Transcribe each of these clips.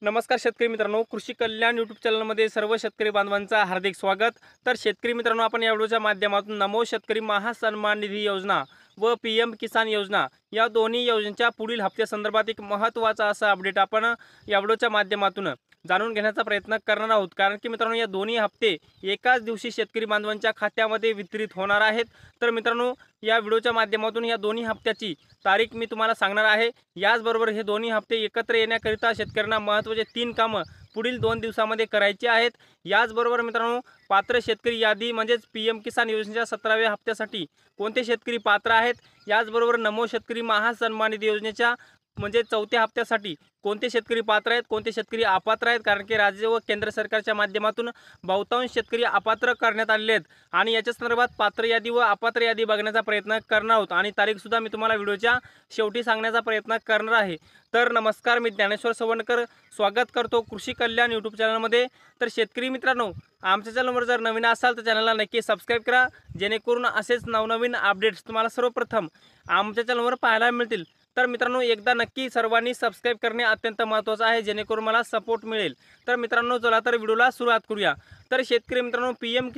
नमस्कार शेतकरी मित्रांनो, कृषी कल्याण यूट्यूब चॅनलमध्ये सर्व शेतकरी बांधवांचा हार्दिक स्वागत। तर शेतकरी मित्रांनो, आपण या व्हिडिओच्या माध्यमातून नमो शेतकरी महासन्मान निधी योजना व पीएम किसान योजना या दोन्ही योजनांच्या पुढील हप्त्यासंदर्भात एक महत्त्वाचा असा अपडेट आपण या व्हिडिओच्या माध्यमातून जाणून घेण्याचा प्रयत्न करणार आहोत। कारण की मित्रांनो, या दोन्ही हप्ते एकाच दिवशी शेतकरी बांधवांच्या खात्यामध्ये वितरित होणार आहेत। तर मित्रांनो, या व्हिडिओच्या माध्यमातून या दोन्ही हप्त्याची तारीख मी तुम्हाला सांगणार आहे। याचबरोबर हे दोन्ही हप्ते एकत्र येण्याकरिता शेतकऱ्यांना महत्त्वाचे 3 कामं पुढील 2 दिवसांमध्ये करायची आहेत। याचबरोबर मित्रांनो, पात्र शेतकरी यादी म्हणजेच पीएम किसान योजनेच्या 17व्या हप्त्यासाठी कोणते शेतकरी पात्र आहेत, याचबरोबर नमो शेतकरी महासन्मान निधी योजनेच्या म्हणजे 4थ्या हप्त्यासाठी कोणते शेतकरी पात्र आहेत, कोणते शेतकरी अपात्र आहेत। कारण की राज्य व केंद्र सरकारच्या माध्यमातून बहुतांश शेतकरी अपात्र करण्यात आलेले आहेत आणि याच्या संदर्भात पात्र यादी व अपात्र यादी बघण्याचा प्रयत्न करणार आहोत आणि तारीखसुद्धा मी तुम्हाला व्हिडिओच्या शेवटी सांगण्याचा प्रयत्न करणार आहे। तर नमस्कार, मी ज्ञानेश्वर सवणकर स्वागत करतो कृषी कल्याण यूट्यूब चॅनलमध्ये। तर शेतकरी मित्रांनो, आमच्या चॅनलवर जर नवीन असाल तर चॅनलला नक्की सबस्क्राईब करा, जेणेकरून असेच नवनवीन अपडेट्स तुम्हाला सर्वप्रथम आमच्या चॅनलवर पाहायला मिळतील। तर मित्रांनो, एकदा नक्की सर्वांनी सबस्क्राईब करणे अत्यंत महत्त्वाचं आहे, जेणेकरून मला सपोर्ट मिळेल। तर मित्रांनो, चला तर व्हिडिओला सुरुवात करूया। तर शेतकरी मित्रांनो, पीएम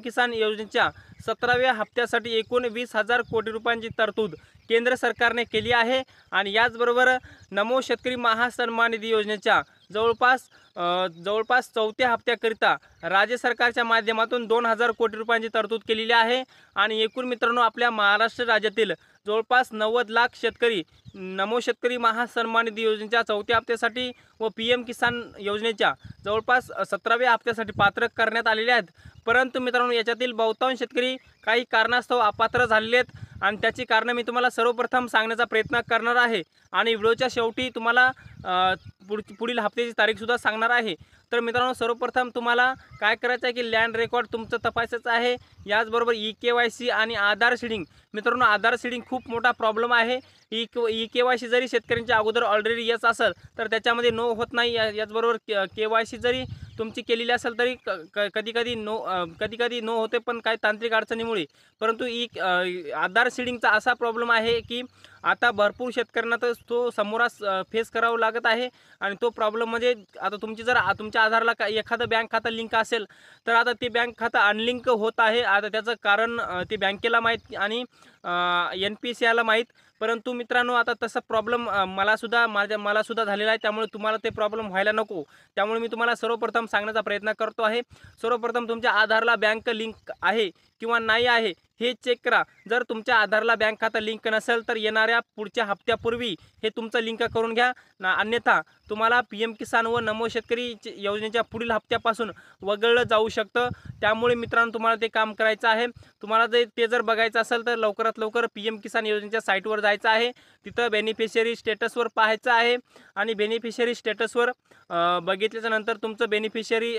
किसान योजनेच्या 17व्या हप्त्यासाठी एकूण 20,000 कोटी रुपयांची तरतूद केंद्र सरकारने केली आहे आणि याचबरोबर नमो शेतकरी महासन्मान निधी योजनेच्या जवळपास 4थ्या हप्त्याकरिता राज्य सरकारच्या माध्यमातून 2,000 कोटी रुपयांची तरतूद केलेली आहे आणि एकूण मित्रांनो, आपल्या महाराष्ट्र राज्यातील जवळपास 90 लाख शेतकरी नमो शेतकरी महासन्मान निधी योजनेच्या 4थ्या हप्त्यासाठी व पीएम किसान योजनेच्या जवळपास 17व्या हप्त्यासाठी पात्र करण्यात आलेले आहेत। परंतु मित्रांनो, याच्यातील बहुतांश शेतकरी काही कारणास्तव अपात्र झालेले आहेत आणि त्याची कारणं मी तुम्हाला सर्वप्रथम सांगण्याचा प्रयत्न करणार आहे आणि व्हिडिओच्या शेवटी तुम्हाला पुढील हप्त्याची तारीखसुद्धा सांगणार आहे। तर मित्रांनो, सर्वप्रथम तुम्हाला काय करायचं आहे की लँड रेकॉर्ड तुमचं तपासायचं आहे। याचबरोबर EKYC आणि आधार सीडिंग। मित्रांनो, आधार सीडिंग खूप मोठा प्रॉब्लेम आहे। EKYC जरी शेतकऱ्यांच्या अगोदर ऑलरेडी येत असेल तर त्याच्यामध्ये नो होत नाही। याचबरोबर KYC जरी तुमची केलेली असेल तरी कधी कधी नो होते, पण काही तांत्रिक अडचणीमुळे। परंतु आधार सीडिंगचा असा प्रॉब्लेम आहे की आता भरपूर शेतकऱ्यांना तर तो समोरास फेस करावं लागत आहे आणि तो प्रॉब्लेम म्हणजे आता तुमच्या आधारला एखादं बँक खातं लिंक असेल तर आता ते बँक खातं अनलिंक होत आहे। आता त्याचं कारण ते बँकेला माहीत आणि NPCIला माहीत। परंतु मित्रांनो, आता तसा प्रॉब्लेम मला सुद्धा झालेला आहे, त्यामुळे तुम्हाला ते प्रॉब्लेम व्हायला नको। त्यामुळे मी तुम्हाला सर्वप्रथम सांगण्याचा प्रयत्न करतो आहे। सर्वप्रथम तुमच्या आधारला बँक लिंक आहे किंवा नाही आहे हे चेक करा। जर तुमच्या आधारला बँक खाता लिंक नसेल तर येणाऱ्या पुढच्या हप्त्यापूर्वी हे तुमचं लिंक करून घ्या, अन्यथा तुम्हाला पीएम किसान व नमो शेतकरी योजनेच्या पुढील हप्त्यापासून वगळलं जाऊ शकतं। त्यामुळे मित्रांनो, तुम्हाला ते काम करायचं आहे। तुम्हाला ते जर बघायचं असेल तर लवकरात लवकर पीएम किसान योजनेच्या साईटवर जायचं आहे। तिथं बेनिफिशियरी स्टेटसवर पाहायचं आहे आणि बेनिफिशियरी स्टेटसवर बघितल्याच्या नंतर तुमचं बेनिफिशियरी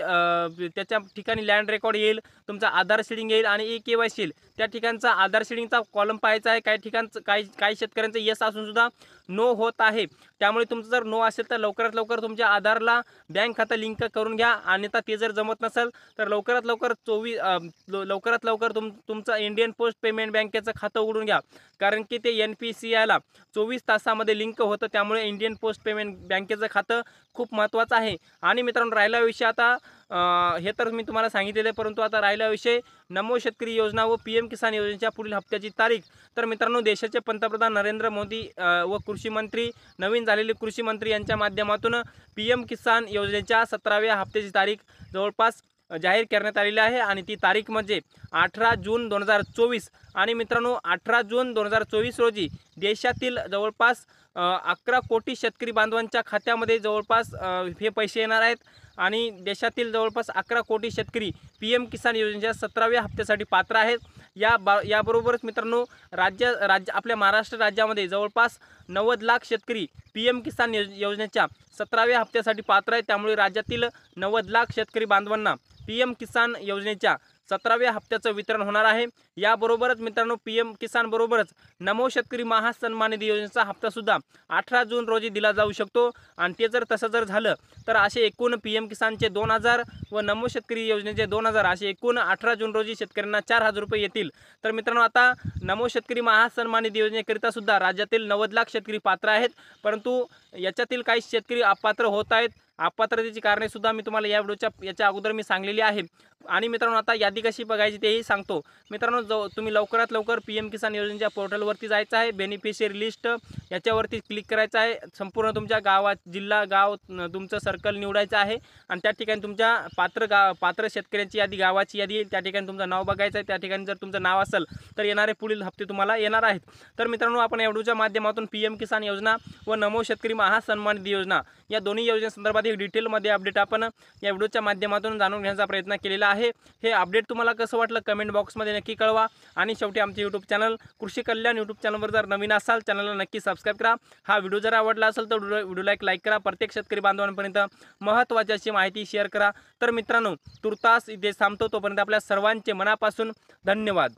त्याच्या ठिकाणी लँड रेकॉर्ड येईल, तुमचा आधार सीडिंग येईल आणि EKYC येईल। त्या ठिकाणचा आधार सीडिंगचा कॉलम पाहायचा आहे। काही शेतकऱ्यांचं येस असून सुद्धा नो होत आहे। त्यामुळे तुमचं जर नो असेल तर लवकरात लवकर तुमच्या आधारला बँक खातं लिंक करून घ्या, अन्यथा ते जर जमत नसेल तर लवकरात लवकर तुमचं इंडियन पोस्ट पेमेंट बँकेचं खातं उघडून घ्या। कारण की ते NPCIला 24 तासामध्ये लिंक होतं, त्यामुळे इंडियन पोस्ट पेमेंट बँकेचं खातं खूप महत्त्वाचं आहे। आणि मित्रांनो, राहिला विषय आता हे तर मी तुम्हाला सांगितलेलं आहे, परंतु आता राहिला विषय नमो शेतकरी योजना व पीएम किसान योजनेच्या पुढील हप्त्याची तारीख। तर मित्रांनो, देशाचे पंतप्रधान नरेंद्र मोदी व कृषी मंत्री नवीन झालेले कृषी मंत्री यांच्या माध्यमातून पीएम किसान योजनेच्या 17व्या हप्त्याची तारीख जवळपास जाहीर करण्यात आलेली आहे आणि ती तारीख म्हणजे 18 जून 2024। आणि मित्रांनो, 18 जून 2024 रोजी देशातील जवळपास 11 कोटी शेतकरी बांधवांच्या खात्यामध्ये जवळपास हे पैसे येणार आहेत आणि देशातील जवळपास 11 कोटी शेतकरी पीएम किसान योजनेच्या 17व्या हप्त्यासाठी पात्र आहेत। याबरोबरच मित्रांनो, आपल्या महाराष्ट्र राज्यामध्ये जवळपास 90 लाख शेतकरी पीएम किसान योजनेच्या 17व्या हप्त्यासाठी पात्र आहेत। त्यामुळे राज्यातील 90 लाख शेतकरी बांधवांना पीएम किसान योजनेच्या 17व्या हप्त्याचं वितरण होणार आहे। याबरोबरच मित्रांनो PM किसान बरोबरच नमो शेतकरी महासन्मान निधी योजनेचा हप्तासुद्धा 18 जून रोजी दिला जाऊ शकतो। आणि ते जर तसं जर झालं तर असे एकूण PM किसानचे 2000 व नमो शेतकरी योजनेचे 2000 असे एकूण 18 जून रोजी शेतकऱ्यांना 4000 रुपये येतील। तर मित्रांनो आता नमो शेतकरी महासन्मान निधी योजनेकरिता सुद्धा राज्यातील 90 लाख शेतकरी पात्र आहेत, परंतु याच्यातील काही शेतकरी अपात्र होत आहेत। अपात्रतेची कारणे सुद्धा मी तुम्हाला याच्या अगोदर मी सांगलेली आहे। आणि मित्रांनो आता यादी कशी बघायची तेही सांगतो। मित्रांनो तुम्ही लवकरात लवकर PM किसान योजनेच्या पोर्टलवरती जायचं आहे, बेनिफिशियरी लिस्ट याच्यावरती क्लिक करायचं आहे। संपूर्ण तुमच्या गावात जिल्हा गाव तुमचं सर्कल निवडायचं आहे आणि त्या ठिकाणी तुमच्या पात्र शेतकऱ्यांची यादी गावाची यादी येईल, त्या ठिकाणी तुमचं नाव बघायचं आहे। त्या ठिकाणी जर तुमचं नाव असेल तर येणारे पुढील हप्ते तुम्हाला येणार आहेत। तर मित्रांनो आपण या व्हिडिओच्या माध्यमातून PM किसान योजना व नमो शेतकरी महासन्मान निधी योजना या दोन्ही योजनेसंदर्भात एक डिटेलमध्ये अपडेट आपण या व्हिडिओच्या माध्यमातून जाणून घेण्याचा प्रयत्न केलेला आहे। हे अपडेट तुम्हाला कसं वाटलं कमेंट बॉक्समध्ये नक्की कळवा। आणि शेवटी आमचे यूट्यूब चॅनल कृषी कल्याण यूट्यूब चॅनलवर जर नवीन असाल चॅनलला नक्की सबस्क्राईब करा। हा व्हिडिओ जर आवडला असेल तर व्हिडिओला एक लाईक करा, प्रत्येक शेतकरी बांधवांपर्यंत महत्त्वाची अशी माहिती शेअर करा। तर मित्रांनो तुर्तास इथे थांबतो, तोपर्यंत आपल्या सर्वांचे मनापासून धन्यवाद।